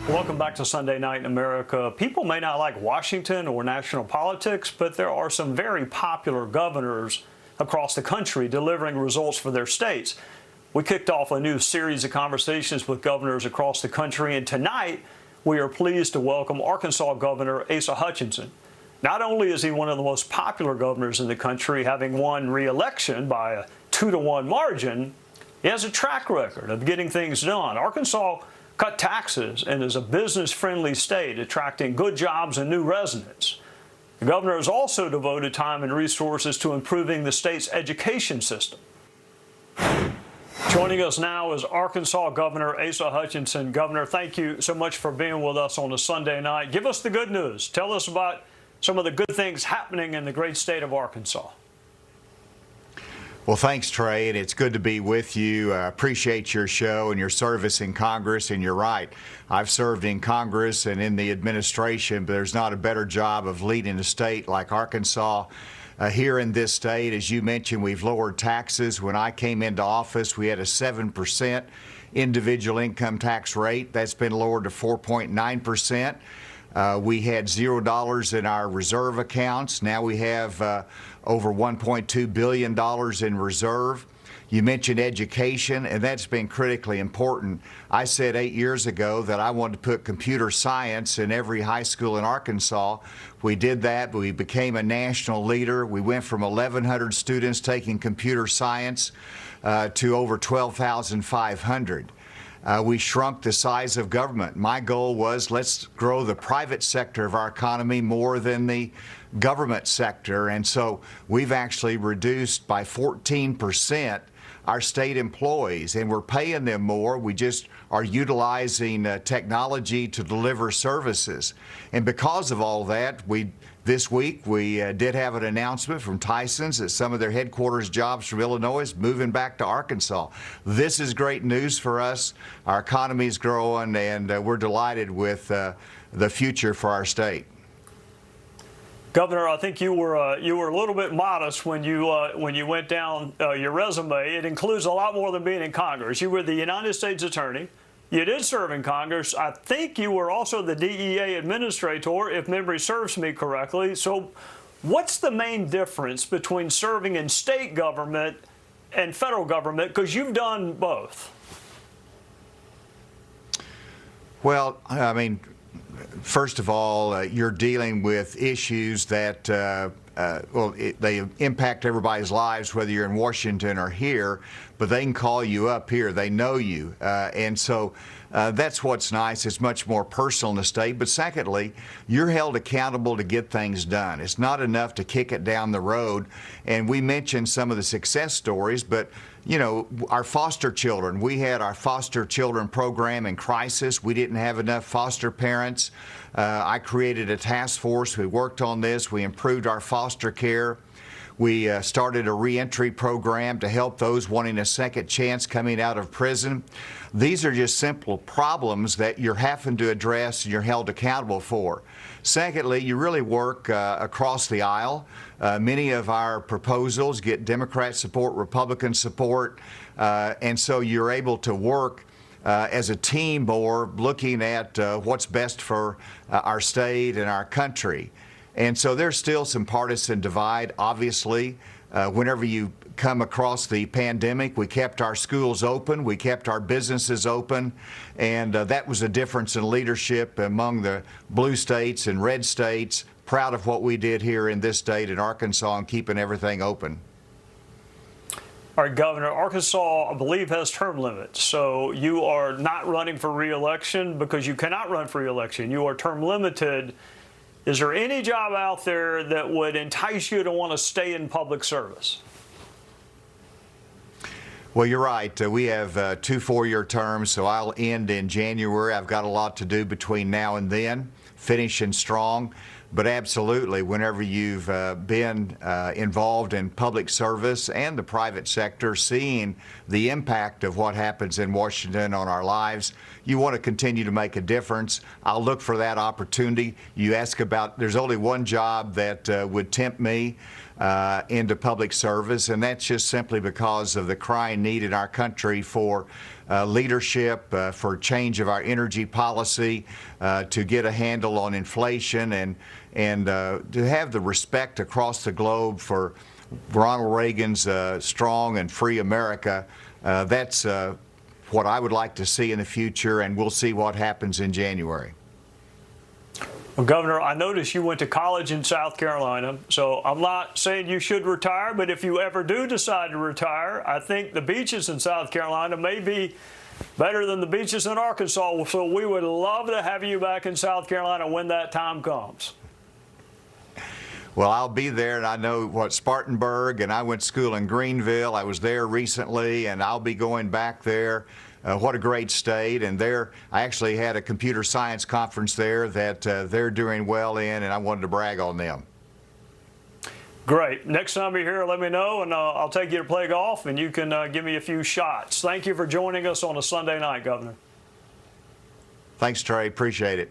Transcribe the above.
Welcome back to Sunday Night in America. People may not like Washington or national politics, but there are some very popular governors across the country delivering results for their states. We kicked off a new series of conversations with governors across the country, and tonight we are pleased to welcome Arkansas Governor Asa Hutchinson. Not only is he one of the most popular governors in the country, having won re-election by a 2-to-1 margin, he has a track record of getting things done. Arkansas cut taxes and is a business-friendly state, attracting good jobs and new residents. The governor has also devoted time and resources to improving the state's education system. Joining us now is Arkansas Governor Asa Hutchinson. Governor, thank you so much for being with us on a Sunday night. Give us the good news. Tell us about some of the good things happening in the great state of Arkansas. Well, thanks, Trey, and it's good to be with you. I appreciate your show and your service in Congress, and you're right. I've served in Congress and in the administration, but there's not a better job of leading a state like Arkansas. Here in this state, as you mentioned, we've lowered taxes. When I came into office, we had a 7% individual income tax rate. That's been lowered to 4.9%. We had $0 in our reserve accounts. Now we have over $1.2 billion in reserve. You mentioned education, and that's been critically important. I said 8 years ago that I wanted to put computer science in every high school in Arkansas. We did that. We became a national leader. We went from 1,100 students taking computer science to over 12,500. We shrunk the size of government. My goal was, let's grow the private sector of our economy more than the government sector. And so we've actually reduced by 14% our state employees, and we're paying them more. We just are utilizing technology to deliver services. And because of all that, this week we did have an announcement from Tyson's that some of their headquarters jobs from Illinois is moving back to Arkansas. This is great news for us. Our economy is growing, and we're delighted with the future for our state. Governor, I think you were a little bit modest when you went down your resume. It includes a lot more than being in Congress. You were the United States Attorney. You did serve in Congress. I think you were also the DEA administrator, if memory serves me correctly. So what's the main difference between serving in state government and federal government? Because you've done both. Well, I mean, first of all, you're dealing with issues that, they impact everybody's lives, whether you're in Washington or here, but they can call you up here. They know you. And so that's what's nice. It's much more personal in the state. But secondly, you're held accountable to get things done. It's not enough to kick it down the road. And we mentioned some of the success stories, but you know, our foster children, we had our foster children program in crisis. We didn't have enough foster parents. I created a task force. We worked on this. We improved our foster care. We started a reentry program to help those wanting a second chance coming out of prison. These are just simple problems that you're having to address and you're held accountable for. Secondly, you really work across the aisle. Many of our proposals get Democrat support, Republican support, and so you're able to work as a team more, looking at what's best for our state and our country. And so there's still some partisan divide, obviously. Whenever you come across the pandemic, we kept our schools open, we kept our businesses open, and that was a difference in leadership among the blue states and red states. Proud of what we did here in this state in Arkansas and keeping everything open. All right, Governor, Arkansas, I believe, has term limits. So you are not running for re-election because you cannot run for re-election. You are term limited. Is there any job out there that would entice you to want to stay in public service? Well, you're right. We have 2 four-year terms, so I'll end in January. I've got a lot to do between now and then, finishing strong. But absolutely, whenever you've been involved in public service and the private sector, seeing the impact of what happens in Washington on our lives, you want to continue to make a difference. I'll look for that opportunity. You ask about, there's only one job that would tempt me into public service, and that's just simply because of the crying need in our country for leadership, for change of our energy policy, to get a handle on inflation, and to have the respect across the globe for Ronald Reagan's strong and free America. That's what I would like to see in the future, and we'll see what happens in January. Well, Governor, I noticed you went to college in South Carolina, so I'm not saying you should retire, but if you ever do decide to retire, I think the beaches in South Carolina may be better than the beaches in Arkansas, so we would love to have you back in South Carolina when that time comes. Well, I'll be there, and I know what Spartanburg, and I went to school in Greenville. I was there recently, and I'll be going back there. What a great state, and there I actually had a computer science conference there that they're doing well in, and I wanted to brag on them. Great. Next time you're here, let me know, and I'll take you to play golf, and you can give me a few shots. Thank you for joining us on a Sunday night, Governor. Thanks, Trey. Appreciate it.